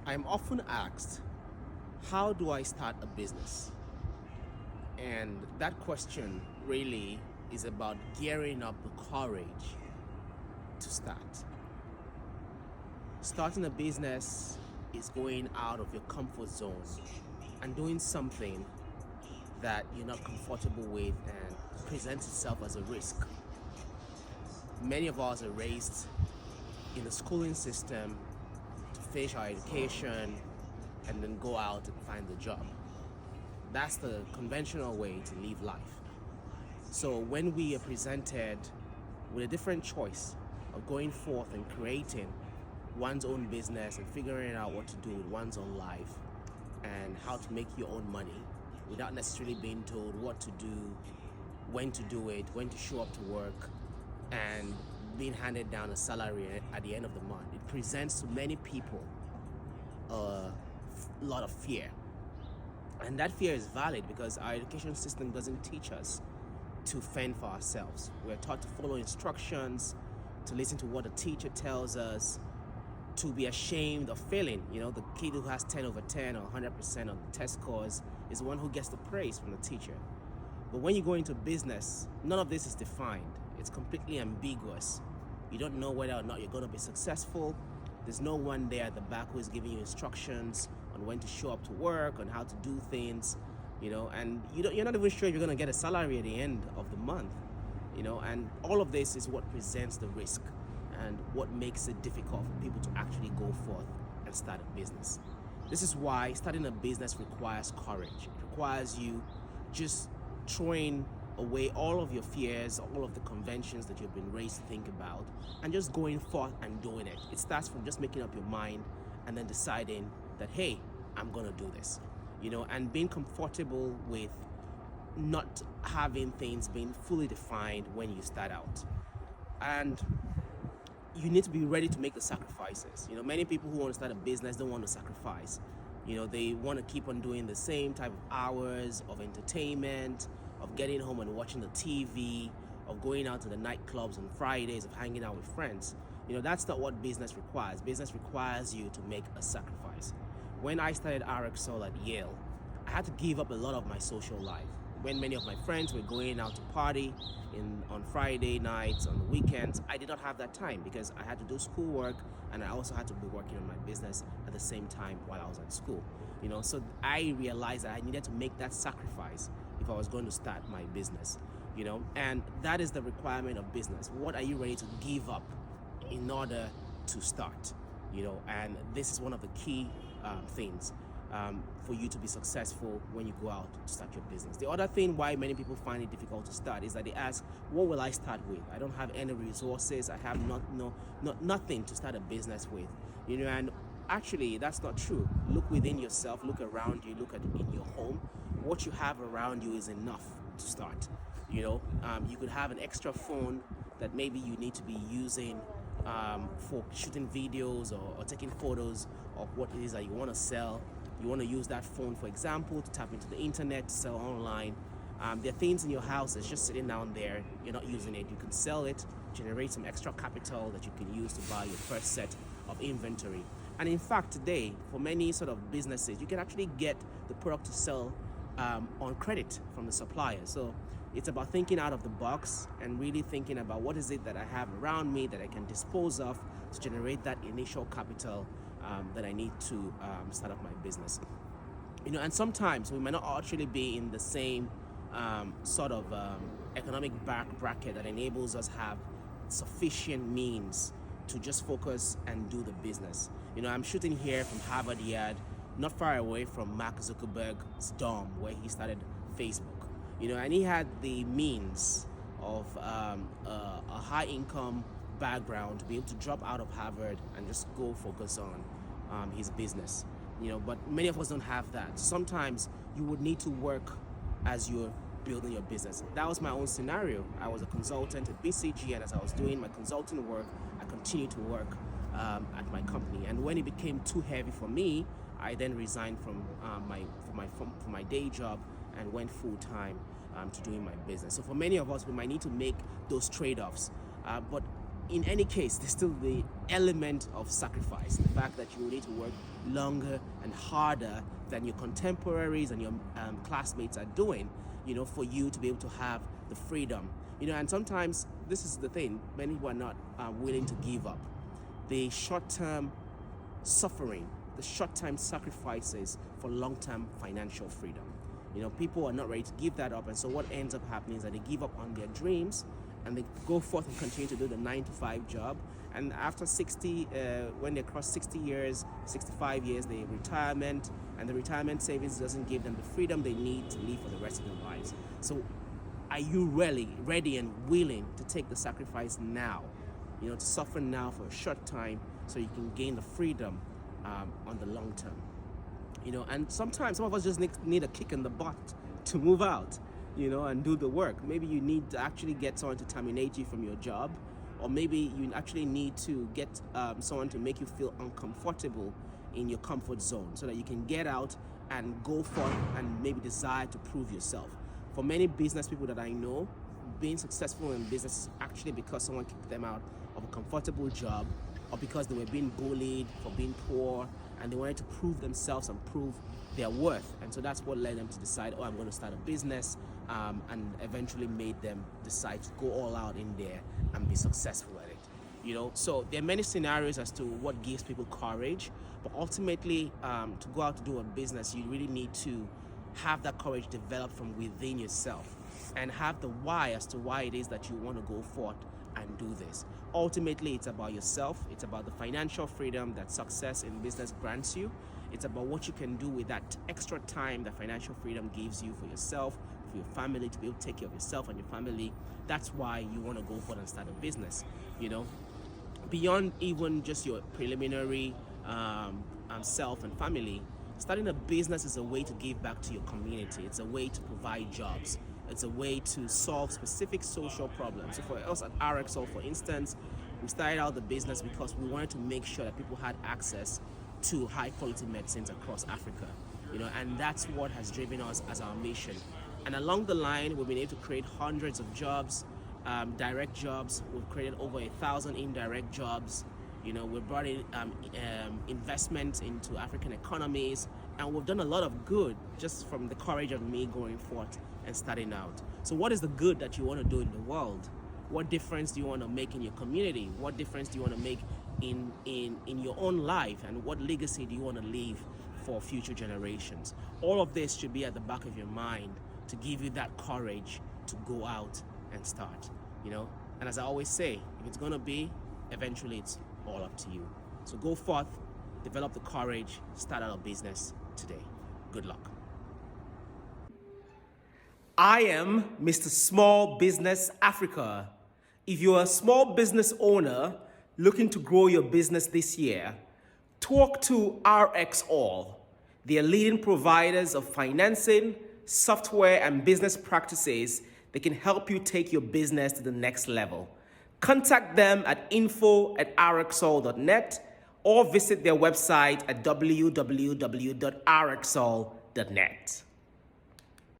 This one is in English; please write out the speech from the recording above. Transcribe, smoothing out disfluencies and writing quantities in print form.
I'm often asked, how do I start a business? And that question really is about gearing up the courage to start. Starting a business is going out of your comfort zone and doing something that you're not comfortable with and presents itself as a risk. Many of us are raised in the schooling system to finish our education and then go out and find a job. That's the conventional way to live life. So when we are presented with a different choice of going forth and creating one's own business and figuring out what to do with one's own life and how to make your own money without necessarily being told what to do, when to do it, when to show up to work, and being handed down a salary at the end of the month, it presents to many people a lot of fear. And that fear is valid because our education system doesn't teach us to fend for ourselves. We're taught to follow instructions, to listen to what the teacher tells us, to be ashamed of failing. You know, the kid who has 10 over 10 or 100% on the test scores is the one who gets the praise from the teacher. But when you go into business, none of this is defined. It's completely ambiguous. You don't know whether or not you're going to be successful. There's no one there at the back who is giving you instructions on when to show up to work, on how to do things, and you're not even sure if you're going to get a salary at the end of the month, and all of this is what presents the risk and what makes it difficult for people to actually go forth and start a business. This is why starting a business requires courage. It requires you just throwing away all of your fears, all of the conventions that you've been raised to think about, and just going forth and doing it. It starts from just making up your mind and then deciding that, hey, I'm gonna do this, and being comfortable with not having things being fully defined when you start out. And you need to be ready to make the sacrifices. Many people who want to start a business don't want to sacrifice. They want to keep on doing the same type of hours of entertainment, of getting home and watching the TV, of going out to the nightclubs on Fridays, of hanging out with friends. That's not what business requires. Business requires you to make a sacrifice. When I started RXL at Yale, I had to give up a lot of my social life. When many of my friends were going out to party on Friday nights, on the weekends, I did not have that time because I had to do schoolwork and I also had to be working on my business at the same time while I was at school. So I realized that I needed to make that sacrifice if I was going to start my business. And that is the requirement of business. What are you ready to give up in order to start? And this is one of the key things for you to be successful when you go out to start your business. The other thing why many people find it difficult to start is that they ask, what will I start with? I don't have any resources. I have nothing to start a business with. And actually that's not true. Look within yourself, look around you, look at in your home. What you have around you is enough to start. You could have an extra phone that maybe you need to be using for shooting videos or taking photos of what it is that you want to sell. You want to use that phone, for example, to tap into the internet, to sell online. There are things in your house that's just sitting down there, you're not using it. You can sell it, generate some extra capital that you can use to buy your first set of inventory. And in fact, today, for many sort of businesses, you can actually get the product to sell on credit from the supplier. So it's about thinking out of the box and really thinking about what is it that I have around me that I can dispose of to generate that initial capital that I need to start up my business. And sometimes we might not actually be in the same sort of economic bracket that enables us have sufficient means to just focus and do the business. I'm shooting here from Harvard Yard, not far away from Mark Zuckerberg's dorm where he started Facebook. And he had the means of a high income background to be able to drop out of Harvard and just go focus on his business. But many of us don't have that. Sometimes you would need to work as you're building your business. That was my own scenario. I was a consultant at BCG, and as I was doing my consulting work, I continued to work at my company. And when it became too heavy for me, I then resigned from my day job and went full time to doing my business. So for many of us, we might need to make those trade-offs. But in any case, there's still the element of sacrifice. The fact that you will need to work longer and harder than your contemporaries and your classmates are doing, for you to be able to have the freedom. And sometimes this is the thing, many people are not willing to give up. The short-term suffering, the short-term sacrifices for long-term financial freedom. People are not ready to give that up, and so what ends up happening is that they give up on their dreams and they go forth and continue to do the 9-to-5 job. And after 60, when they cross 60 years, 65 years, they retirement, and the retirement savings doesn't give them the freedom they need to live for the rest of their lives. So are you really ready and willing to take the sacrifice now, to suffer now for a short time so you can gain the freedom on the long term? And sometimes some of us just need a kick in the butt to move out, and do the work. Maybe you need to actually get someone to terminate you from your job, or maybe you actually need to get someone to make you feel uncomfortable in your comfort zone so that you can get out and go forth and maybe desire to prove yourself. For many business people that I know, being successful in business is actually because someone kicked them out of a comfortable job, or because they were being bullied for being poor and they wanted to prove themselves and prove their worth. And so that's what led them to decide, I'm going to start a business, and eventually made them decide to go all out in there and be successful at it. So there are many scenarios as to what gives people courage, but ultimately to go out to do a business, you really need to have that courage developed from within yourself and have the why as to why it is that you want to go forth and do this. Ultimately, it's about yourself. It's about the financial freedom that success in business grants you. It's about what you can do with that extra time that financial freedom gives you for yourself, for your family, to be able to take care of yourself and your family. That's why you want to go forth and start a business. Beyond even just your preliminary self and family, starting a business is a way to give back to your community. It's a way to provide jobs. It's a way to solve specific social problems. So for us at RXall, for instance, we started out the business because we wanted to make sure that people had access to high quality medicines across Africa, and that's what has driven us as our mission. And along the line, we've been able to create hundreds of jobs, direct jobs. We've created over 1,000 indirect jobs. We've brought in investments into African economies, and we've done a lot of good just from the courage of me going forth and starting out. So what is the good that you want to do in the world? What difference do you want to make in your community? What difference do you want to make in your own life? And what legacy do you want to leave for future generations? All of this should be at the back of your mind to give you that courage to go out and start, And as I always say, if it's going to be, eventually it's all up to you. So go forth, develop the courage, start out a business today. Good luck. I am Mr. Small Business Africa. If you're a small business owner looking to grow your business this year, talk to RXall. They are leading providers of financing, software, and business practices that can help you take your business to the next level. Contact them at info@rxall.net or visit their website at www.rxall.net.